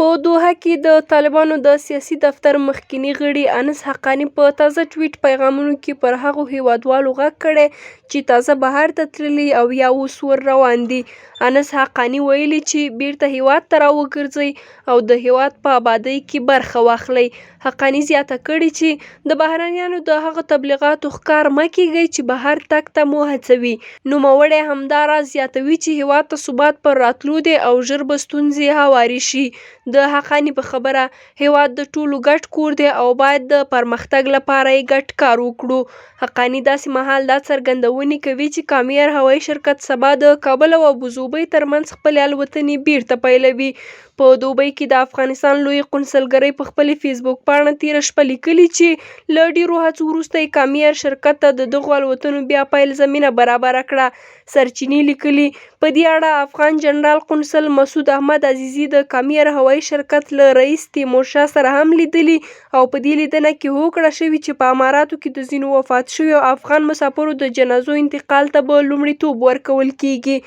په دوحه کې د طالبانو د سیاسي دفتر مخکیني غړي انس حقاني په تازه ټویټ پیغامونو کې پر هغو هیوادوالو غږ کړی چې تازه بهر ته تللي او یا اوس ور روان دي. انس حقاني ویلي چې بیرته هیواد ته راوګرځئ او د هیواد په ابادۍ کې برخه واخلئ. حقاني زیاته کړې چې د بهرنیانو د هغو تبلیغاتو ښکار مه کیږئ چې بهر تګ ته مو هڅوي. نوموړی همداراز زیاتوي چې هیواد ته ثبات پر راتلو دی او ژر به ستونزې هوارې شي. د حقاني په خبره هیواد د ټولو ګډ کور دی او باید د پرمختګ لپاره یې ګډ کار وکړو. حقاني داسې مهال دا څرګندونې کوي چې کاميار هوایي شرکت سبا د کابل او ابوظبي ترمنځ خپلې الوتنې بیرته پیلوي. په دوبۍ کې د افغانستان لویې قونسلګرۍ په خپلې فیسبوک پاڼه تېره شپه لیکلي چې له ډېرو هڅو وروسته یې کاميار شرکت ته د دغو الوتنو بیا پیل زمینه برابره کړه. سرچینې لیکلي په دې اړه افغان جنرال قونسل مسعود احمد عزیزي د کاميار هوایي شرکت له رئیس تیمورشاه سره هم لیدلي او په دې لیدنه کې هوکړه شوې چې په اماراتو کې د ځینو وفات شویو افغان مسافرو د جنازو انتقال ته به لومړیتوب ورکول کیږي.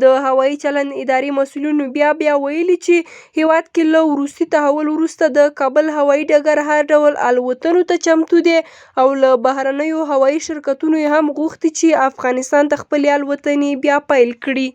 د هوایي چلند ادارې مسؤلینو بیا ویلي چې هیواد کې له وروستي تحول وروسته د کابل هوایي ډګر هر ډول الوتنو ته چمتو دی او له بهرنیو هوایي شرکتونو یې هم غوښتي چې افغانستان ته خپلې الوتنې بیا پیل کړي.